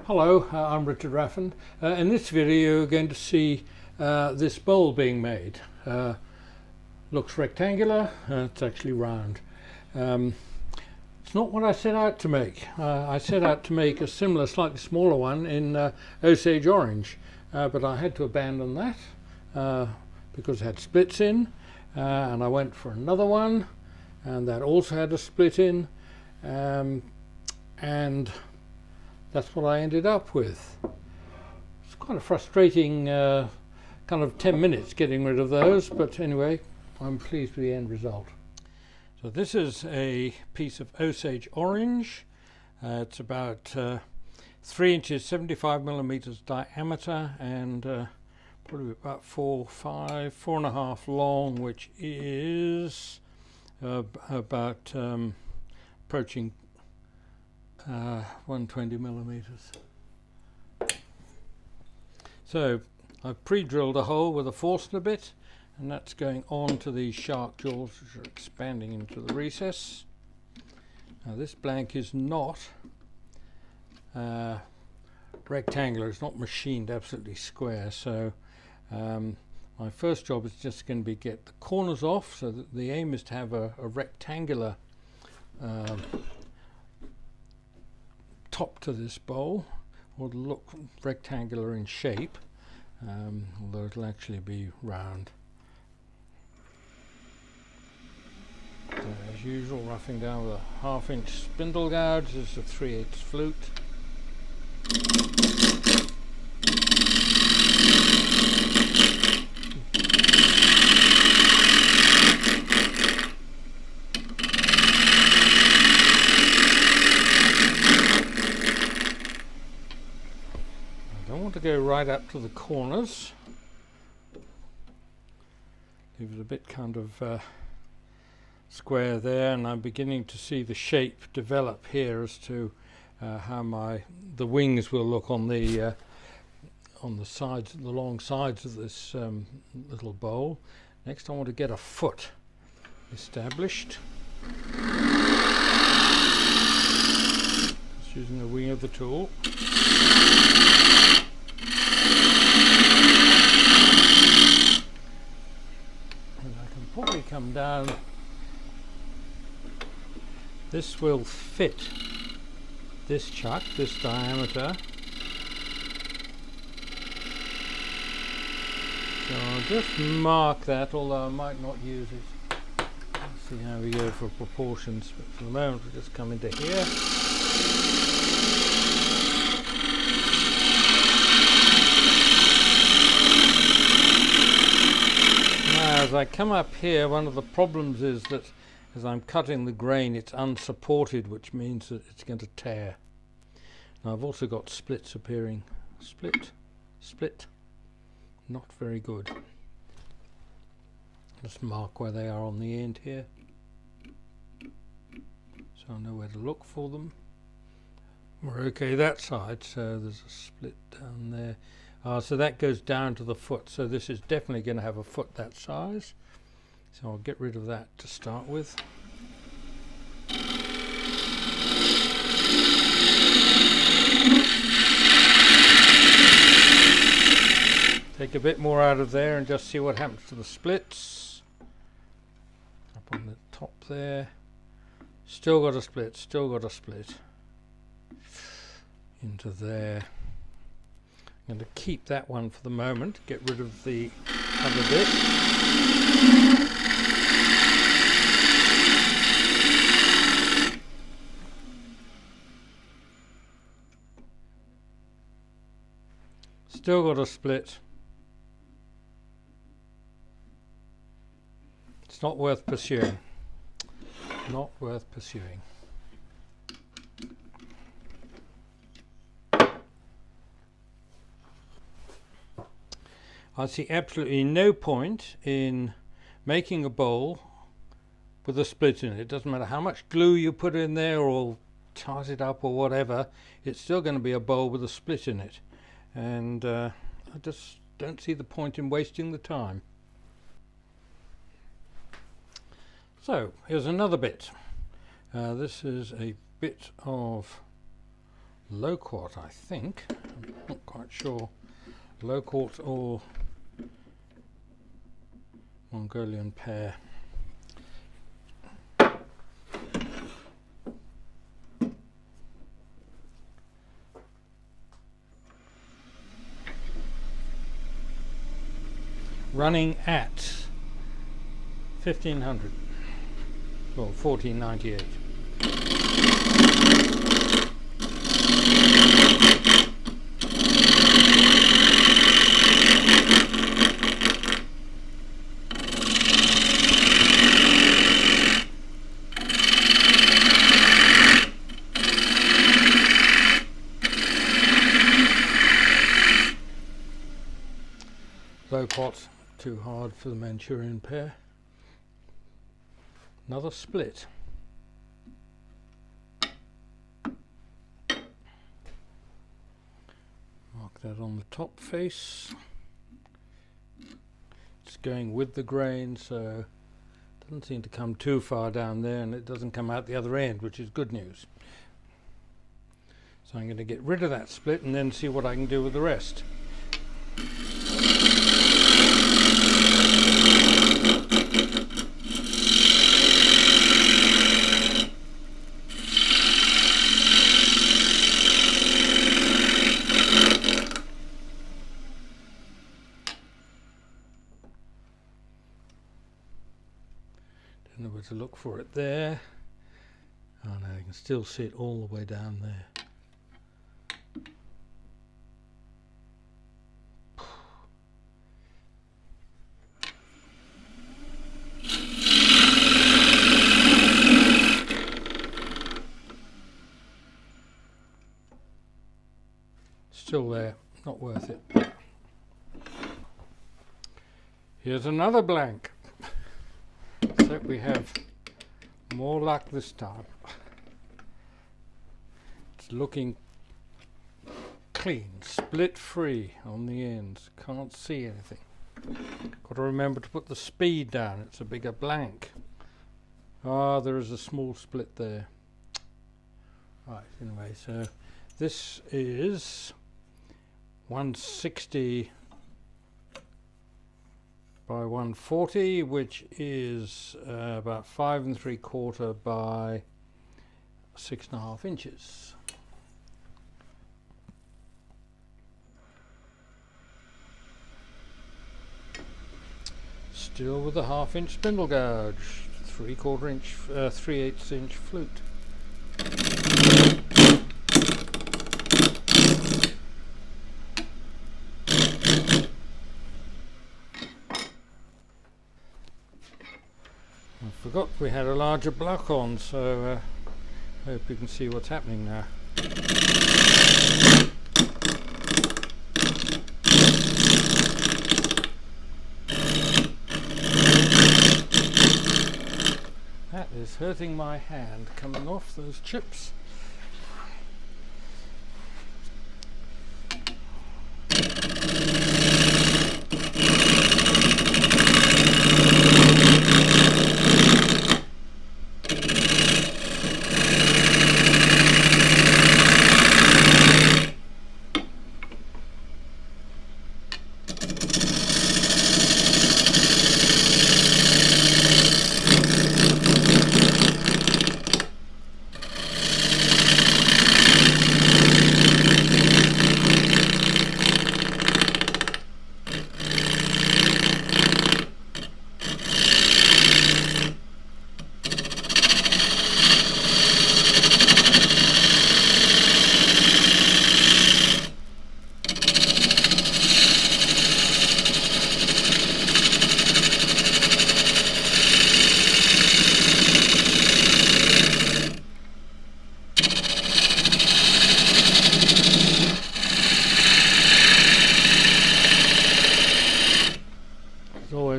Hello, I'm Richard Raffan. In this video you're going to see this bowl being made. Looks rectangular, it's actually round. It's not what I set out to make. I set out to make a similar, slightly smaller one in Osage orange, but I had to abandon that because it had splits in, and I went for another one, and that also had a split in, and that's what I ended up with. It's quite a frustrating kind of 10 minutes getting rid of those, but anyway, I'm pleased with the end result. So this is a piece of Osage orange. It's about 3 inches 75 millimeters diameter, and probably about 4.5 long, which is about approaching 120 millimeters. So I've pre-drilled a hole with a Forstner bit, and that's going on to these shark jaws, which are expanding into the recess. Now this blank is not rectangular, it's not machined absolutely square, so my first job is just going to be get the corners off, so that the aim is to have a rectangular top to this bowl, or it'll look rectangular in shape, although it'll actually be round. So as usual, roughing down with a 1/2 inch spindle gouge. This is a 3/8 flute. To go right up to the corners, leave it a bit kind of square there, and I'm beginning to see the shape develop here as to how the wings will look on the sides, the long sides of this little bowl. Next I want to get a foot established, just using the wing of the tool. Probably come down. This will fit this chuck, this diameter. So I'll just mark that, although I might not use it. Let's see how we go for proportions, but for the moment we'll just come into here. As I come up here, one of the problems is that as I'm cutting the grain, it's unsupported, which means that it's going to tear. Now I've also got splits appearing. Split. Not very good. Just mark where they are on the end here, so I know where to look for them. We're okay that side, so there's a split down there. So that goes down to the foot, so this is definitely going to have a foot that size, so I'll get rid of that to start with. Take a bit more out of there and just see what happens to the splits. Up on the top there, still got a split, into there. I'm going to keep that one for the moment, get rid of the other bit. Still got a split. It's not worth pursuing. Not worth pursuing. I see absolutely no point in making a bowl with a split in it. It doesn't matter how much glue you put in there or ties it up or whatever, it's still going to be a bowl with a split in it. And I just don't see the point in wasting the time. So here's another bit. This is a bit of low quart, I think. I'm not quite sure. Low quart or Mongolian pear. Running at 1500 or 1498. Low pot, too hard for the Manchurian pear. Another split. Mark that on the top face. It's going with the grain, so it doesn't seem to come too far down there, and it doesn't come out the other end, which is good news. So I'm going to get rid of that split and then see what I can do with the rest. Don't know where to look for it there. Oh no, you can still see it all the way down there. Still there, not worth it. Here's another blank. Except we have more luck this time. It's looking clean, split free on the ends. Can't see anything. Got to remember to put the speed down. It's a bigger blank. Ah, there is a small split there. Right, anyway, so this is 160 by 140, which is about 5 3/4 by 6.5 inches. Still with a 1/2 inch spindle gouge, 3/4 inch, 3/8 inch flute. I forgot we had a larger block on, so hope you can see what's happening now. That is hurting my hand coming off those chips.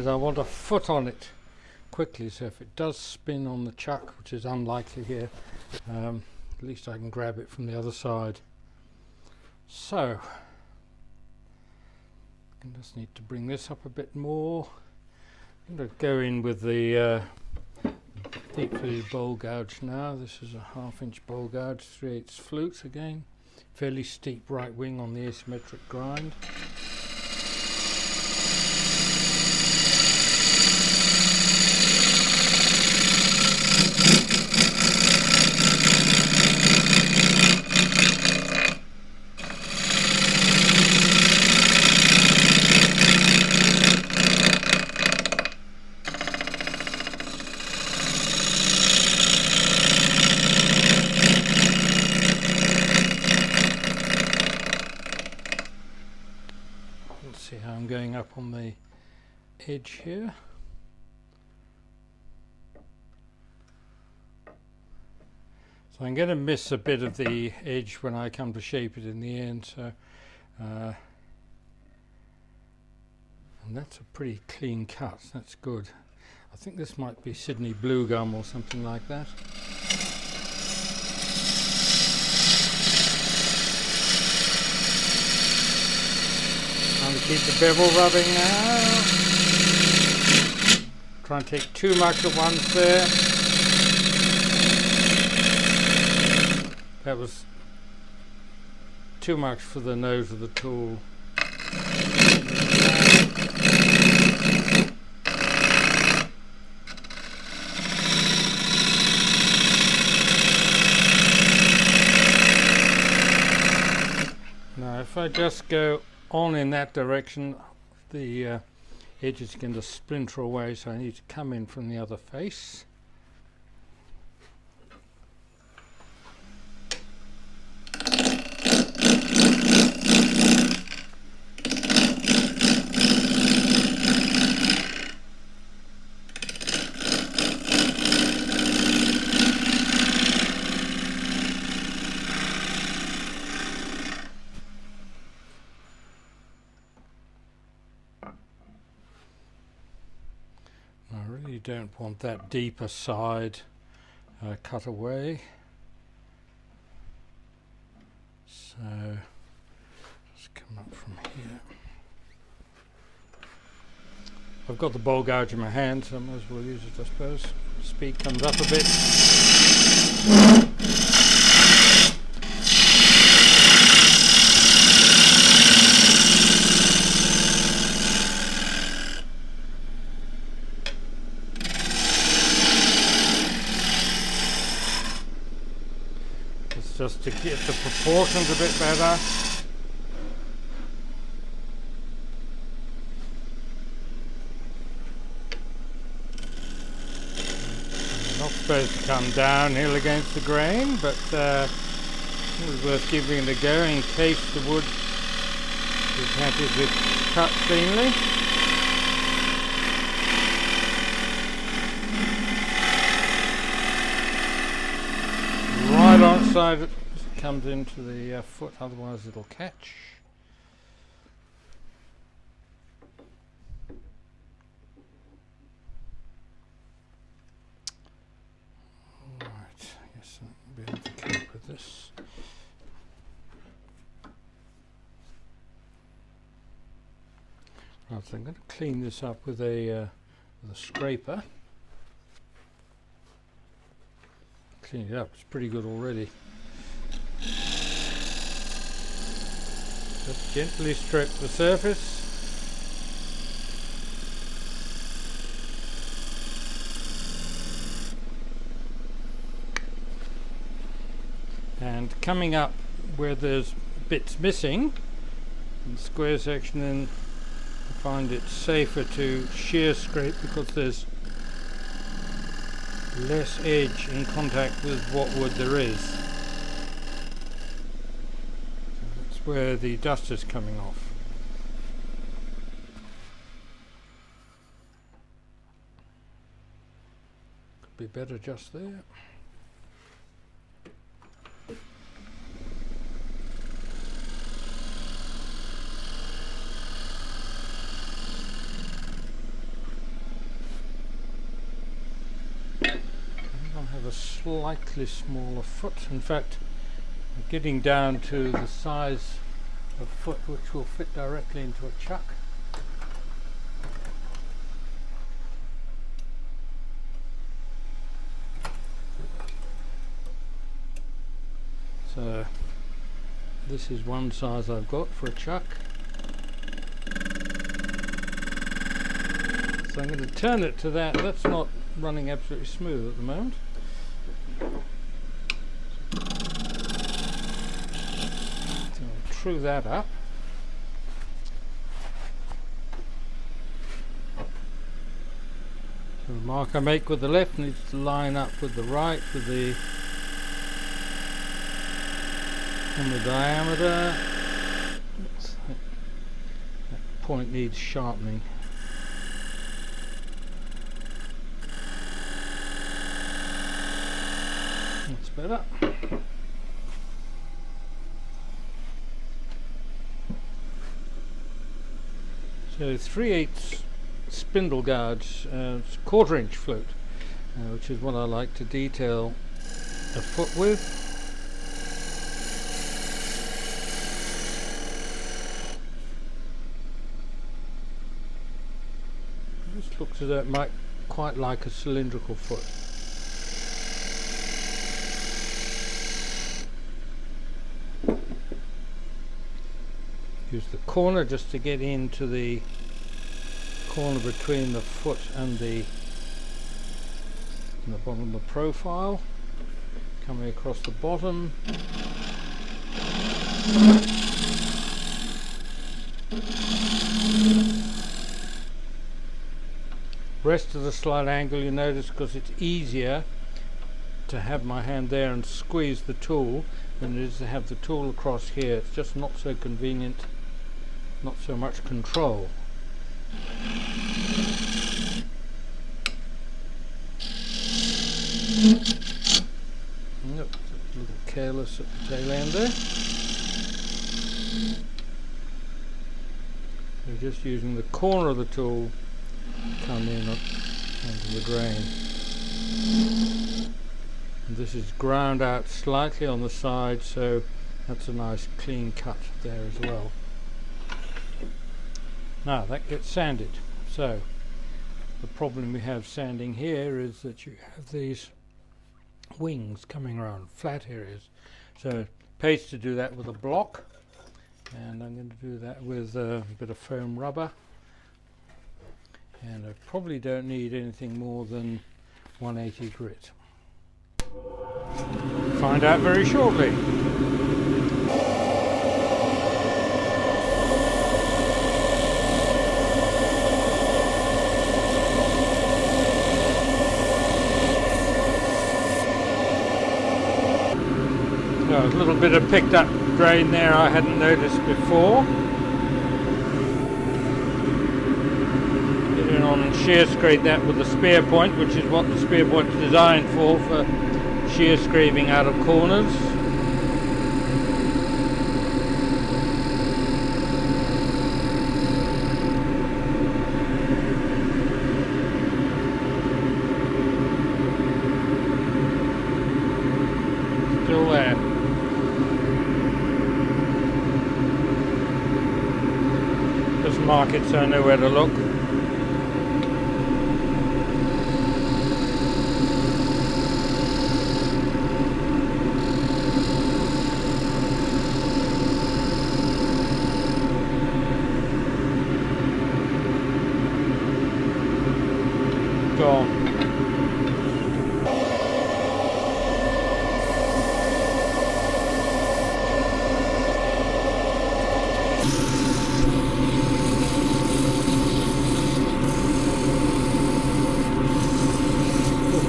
I want a foot on it quickly, so if it does spin on the chuck, which is unlikely here, at least I can grab it from the other side. So I just need to bring this up a bit more. I'm going to go in with the deep fluted bowl gouge now. This is a 1/2 inch bowl gouge, 3/8 flute again, fairly steep right wing on the asymmetric grind. See how I'm going up on the edge here. So I'm going to miss a bit of the edge when I come to shape it in the end. So, and that's a pretty clean cut. That's good. I think this might be Sydney blue gum or something like that. Trying to keep the bevel rubbing now. Try and take too much at once there. That was too much for the nose of the tool. Now if I just go on in that direction, the edge is going to splinter away, so I need to come in from the other face. Don't want that deeper side cut away, so just come up from here. I've got the bowl gouge in my hand, so I might as well use it, I suppose. Speed comes up a bit. Just to get the proportions a bit better. Not supposed to come downhill against the grain, but it was worth giving it a go in case the wood is happy to cut cleanly. Right on side it comes into the foot, otherwise it'll catch. Alright, I guess I'll be able to cope with this. Right, so I'm going to clean this up with a scraper. Clean it up, it's pretty good already. Just gently stroke the surface. And coming up where there's bits missing in the square section, then I find it safer to shear scrape because there's less edge in contact with what wood there is. So that's where the dust is coming off. Could be better just there. A slightly smaller foot. In fact, I'm getting down to the size of foot which will fit directly into a chuck. So This is one size I've got for a chuck. So I'm going to turn it to that. That's not running absolutely smooth at the moment. So I'll true that up. So the mark I make with the left needs to line up with the right with the on the diameter. That point needs sharpening. That's better. So 3/8 spindle gouge, 1/4 inch float, which is what I like to detail a foot with. This looks as though it might quite like a cylindrical foot. Use the corner just to get into the corner between the foot and the bottom of the profile, coming across the bottom. Rest of the slight angle you notice because it's easier to have my hand there and squeeze the tool than it is to have the tool across here. It's just not so convenient, not so much control. Nope, a little careless at the tail end there. So just using the corner of the tool to come in onto the grain. And this is ground out slightly on the side, so that's a nice clean cut there as well. Now that gets sanded. So the problem we have sanding here is that you have these wings coming around, flat areas. So pays to do that with a block, and I'm going to do that with a bit of foam rubber. And I probably don't need anything more than 180 grit. Find out very shortly. So a little bit of picked up grain there I hadn't noticed before. Get in on and shear scrape that with the spear point, which is what the spear point is designed for shear scraping out of corners. Still there. Just mark it so I know where to look. Gone.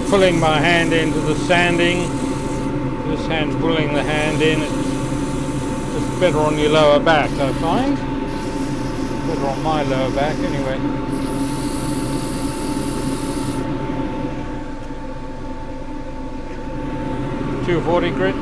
Pulling my hand into the sanding. This hand's pulling the hand in. It's just better on your lower back, I find. Better on my lower back anyway. 240 grit.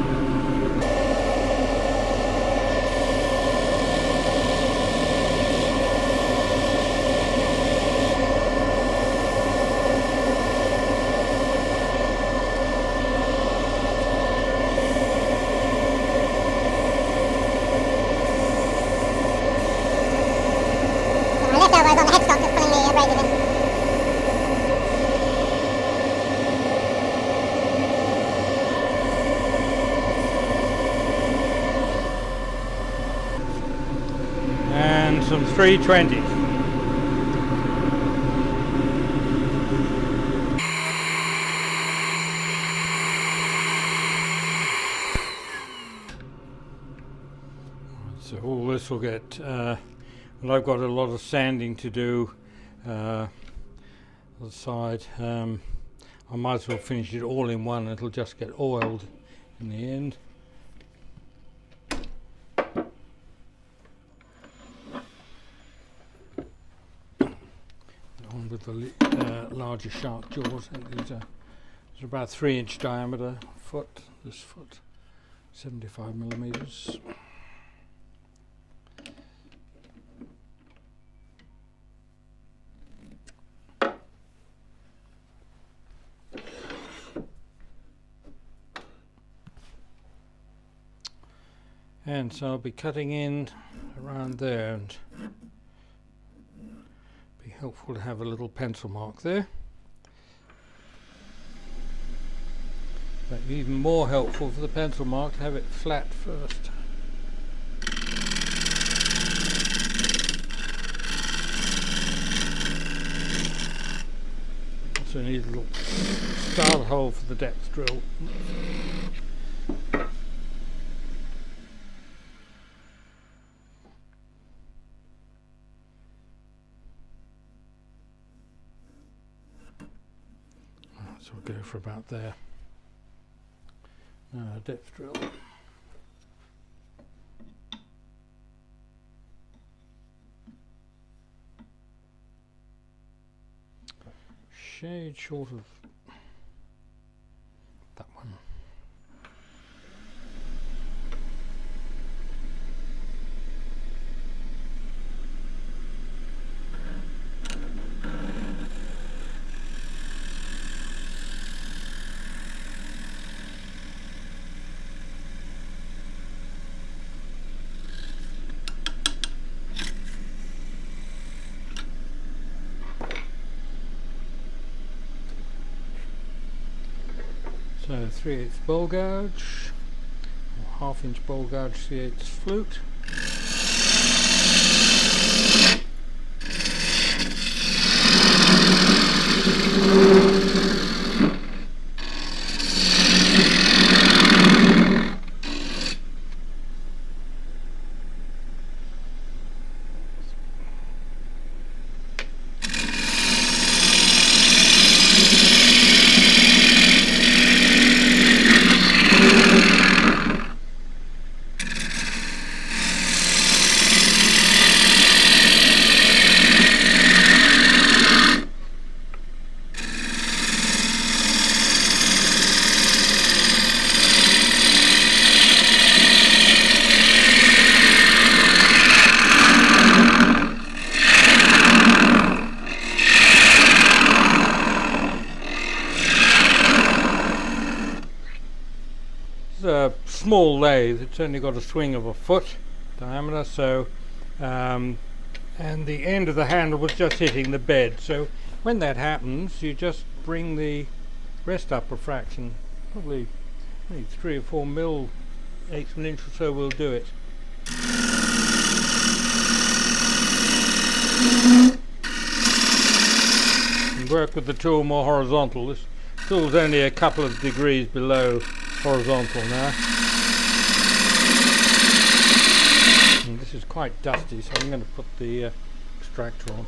some 320s. So all this will get, well, I've got a lot of sanding to do on the side. I might as well finish it all in one, it'll just get oiled in the end. On with the larger shark jaws. I think these are about 3-inch diameter foot, this foot, 75 millimeters. And so I'll be cutting in around there, and be helpful to have a little pencil mark there. But even more helpful for the pencil mark to have it flat first. Also need a little start hole for the depth drill. So we'll go for about there. Depth drill. Shade short of that one. So 3/8 bowl gouge, or 1/2-inch bowl gouge 3/8 flute. A small lathe, it's only got a swing of a foot diameter, so and the end of the handle was just hitting the bed, so when that happens you just bring the rest up a fraction, probably 3 or 4 mil, 1/8 of an inch or so will do it. And work with the tool more horizontal. This tool's only a couple of degrees below horizontal now. And this is quite dusty, so I'm going to put the extractor on.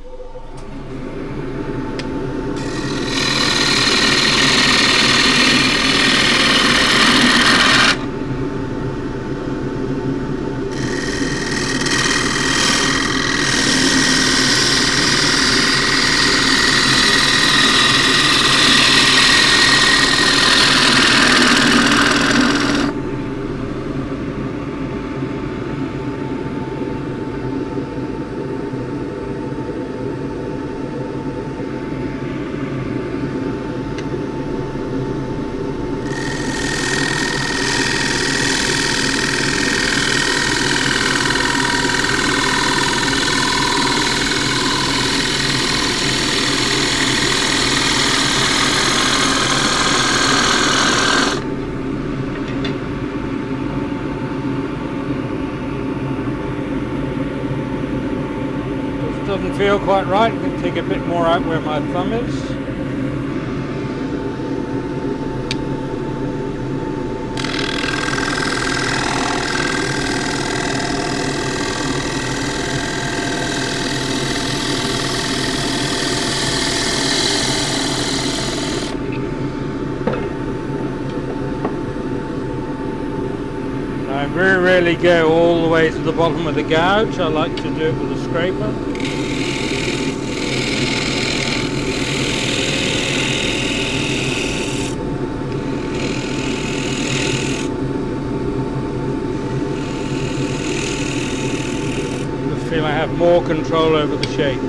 doesn't feel quite right. I'm going to take a bit more out where my thumb is. I very rarely go all the way to the bottom of the gouge. I like to do it with a scraper. I feel I have more control over the shape.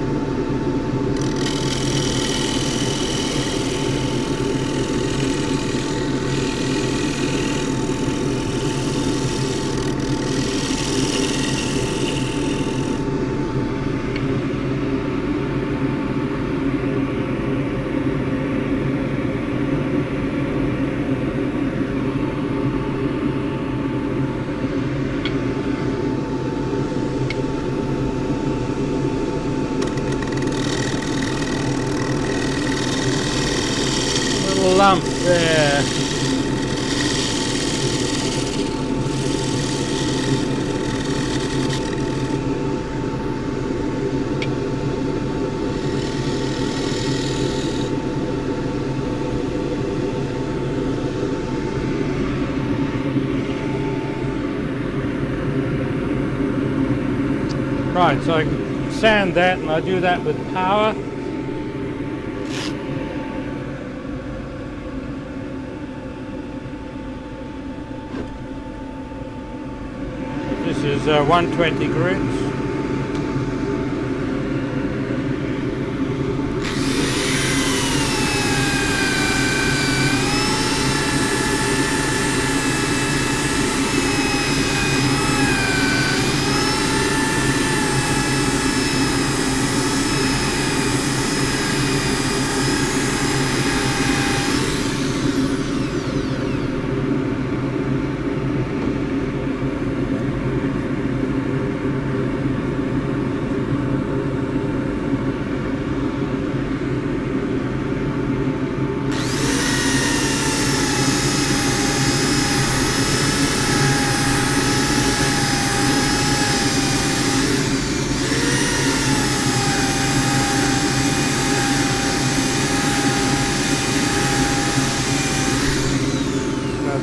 Lump there. Right, so I can sand that, and I do that with power. This is 120 grits.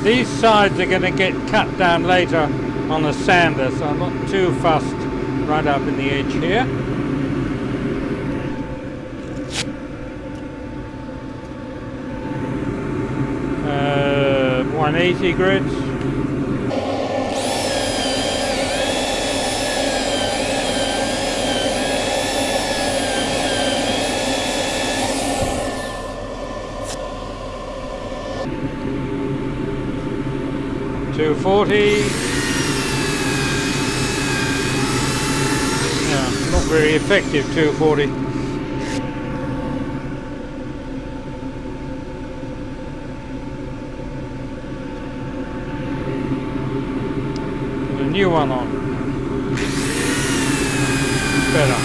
These sides are going to get cut down later on a sander, so I'm not too fussed right up in the edge here. 180 grits. .240. Yeah, not very effective 240. Put a new one on. Better.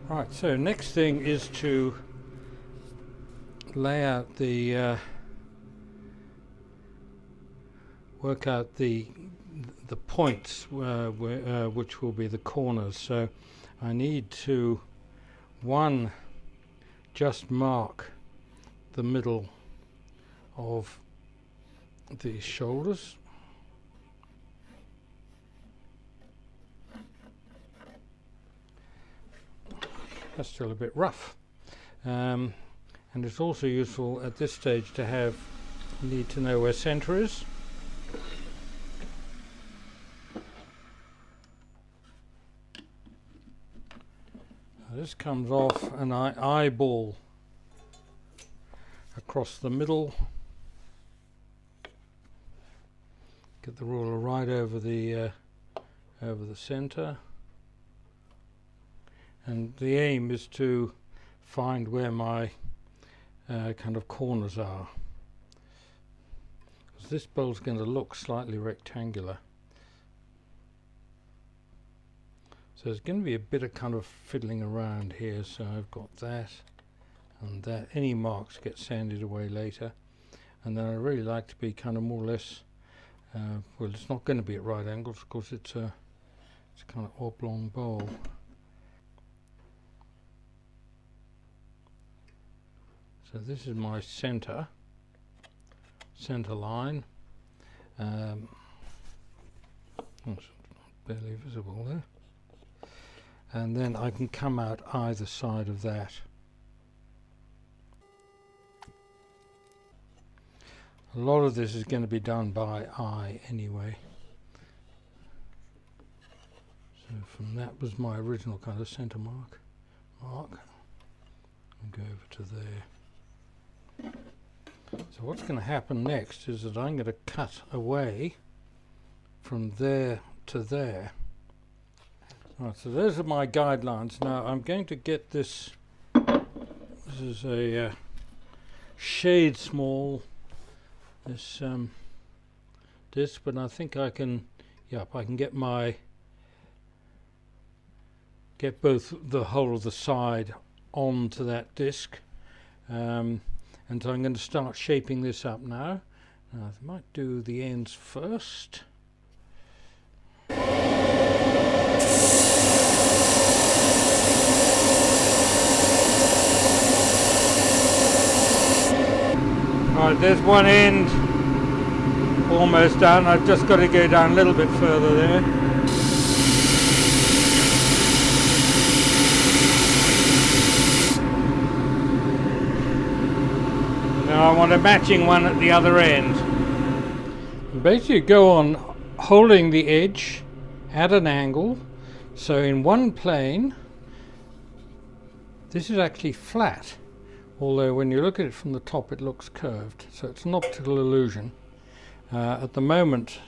Right, so next thing is to lay out the work out the points which will be the corners. So I need to just mark the middle of the shoulders. That's still a bit rough, and it's also useful at this stage to need to know where center is. This comes off an eyeball across the middle. Get the ruler right over the center, and the aim is to find where my kind of corners are, because this bowl's going to look slightly rectangular. So there's going to be a bit of kind of fiddling around here. So I've got that and that. Any marks get sanded away later, and then I really like to be kind of more or less, well, it's not going to be at right angles because it's a kind of oblong bowl. So this is my center line. It's barely visible there. And then I can come out either side of that. A lot of this is going to be done by eye anyway. So from that was my original kind of center mark, and go over to there. So what's going to happen next is that I'm going to cut away from there to there. Right, so those are my guidelines. Now I'm going to get this. This is a shade small. This disc, but I think I can. Yep, I can get both the whole of the side onto that disc, and so I'm going to start shaping this up now. I might do the ends first. Right, there's one end almost done. I've just got to go down a little bit further there. Now I want a matching one at the other end. Basically go on holding the edge at an angle. So in one plane, this is actually flat. Although when you look at it from the top it looks curved, so it's an optical illusion. At the moment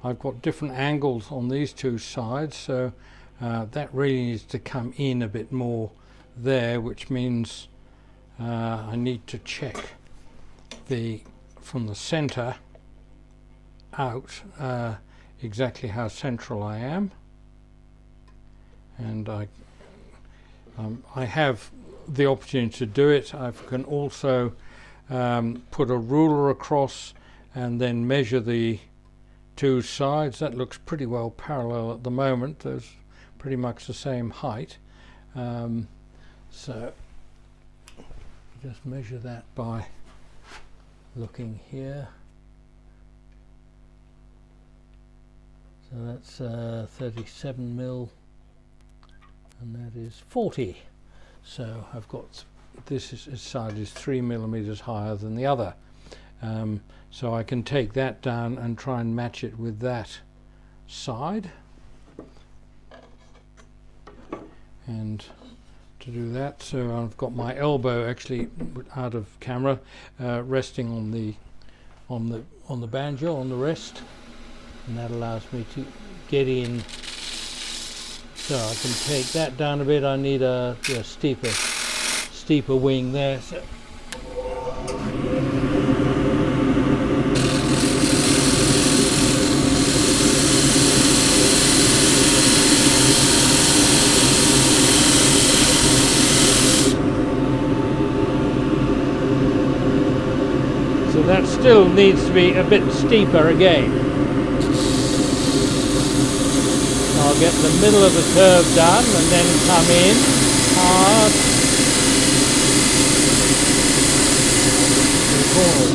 I've got different angles on these two sides, so that really needs to come in a bit more there, which means I need to check from the center out exactly how central I am, and I have the opportunity to do it. I can also put a ruler across and then measure the two sides. That looks pretty well parallel at the moment. There's pretty much the same height. So just measure that by looking here. So that's 37 mil, and that is 40. So I've got this side is 3 millimeters higher than the other. So I can take that down and try and match it with that side. And to do that, so I've got my elbow actually out of camera, resting on the banjo, on the rest, and that allows me to get in. So I can take that down a bit. I need a steeper wing there. So that still needs to be a bit steeper again. I'll get the middle of the curve done and then come in hard to the corners.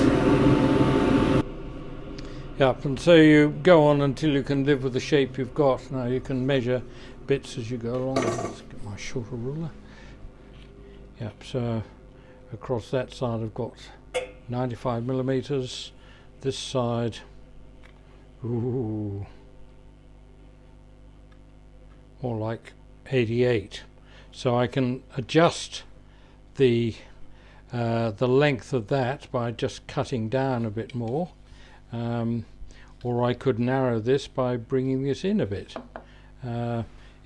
Yep, and so you go on until you can live with the shape you've got. Now you can measure bits as you go along. Let's get my shorter ruler. Yep, so across that side I've got 95 millimeters. This side, ooh, more like 88. So I can adjust the the length of that by just cutting down a bit more, or I could narrow this by bringing this in a bit.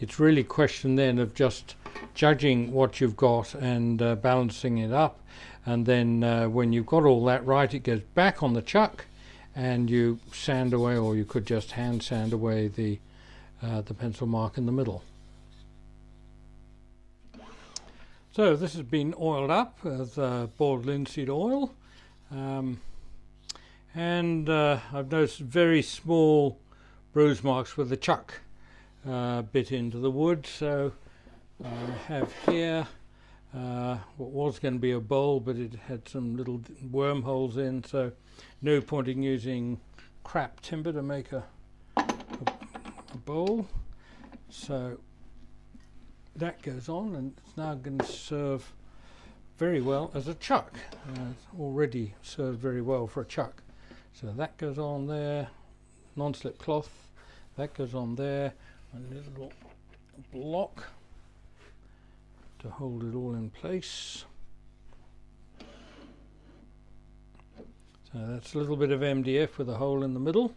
It's really a question then of just judging what you've got and balancing it up, and then when you've got all that right, it goes back on the chuck and you sand away, or you could just hand sand away the pencil mark in the middle. So this has been oiled up with boiled linseed oil, and I've noticed very small bruise marks where the chuck bit into the wood. So I have here what was going to be a bowl, but it had some little wormholes in, so no point in using crap timber to make a bowl. So that goes on, and it's now going to serve very well as a chuck. It's already served very well for a chuck. So that goes on there, non-slip cloth, that goes on there, and a little block to hold it all in place. So that's a little bit of MDF with a hole in the middle.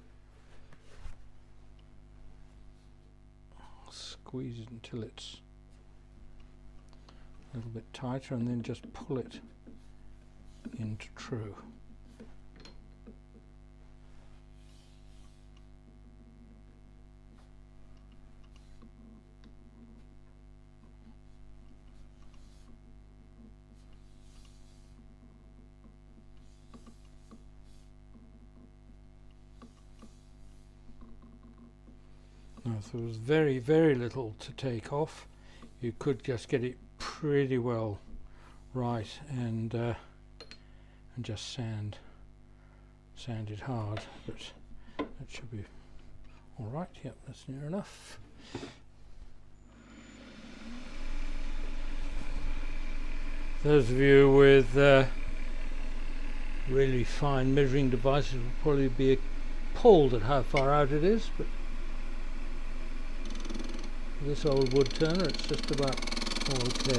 Squeeze it until it's a little bit tighter, and then just pull it into true. Now, if there was very, very little to take off, you could just get it pretty well right and just sand it hard, but that should be all right. Yep, that's near enough. Those of you with really fine measuring devices will probably be appalled at how far out it is, but this old wood turner, it's just about okay.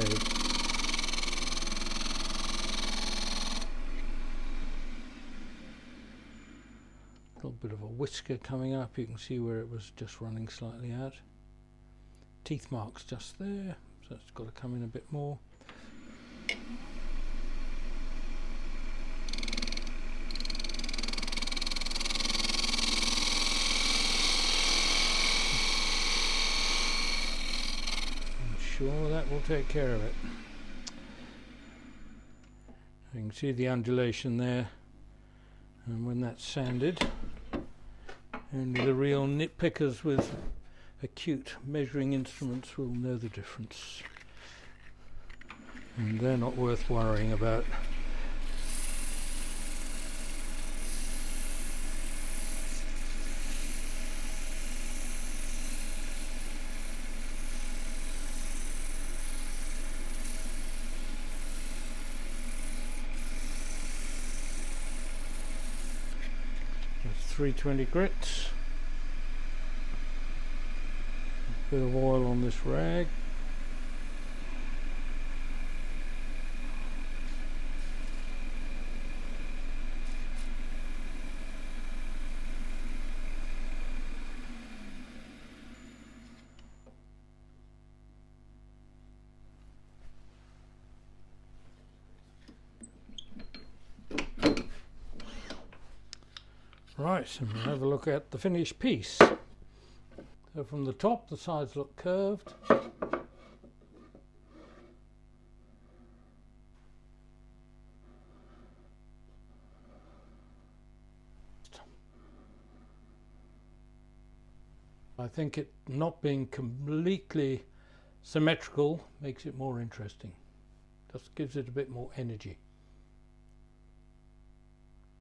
A little bit of a whisker coming up, you can see where it was just running slightly out. Teeth marks just there, so it's got to come in a bit more. Sure, that will take care of it. You can see the undulation there, and when that's sanded, only the real nitpickers with acute measuring instruments will know the difference, and they're not worth worrying about. That's 320 grit. A bit of oil on this rag. Right, so we'll have a look at the finished piece. So from the top, the sides look curved. I think it not being completely symmetrical makes it more interesting. Just gives it a bit more energy.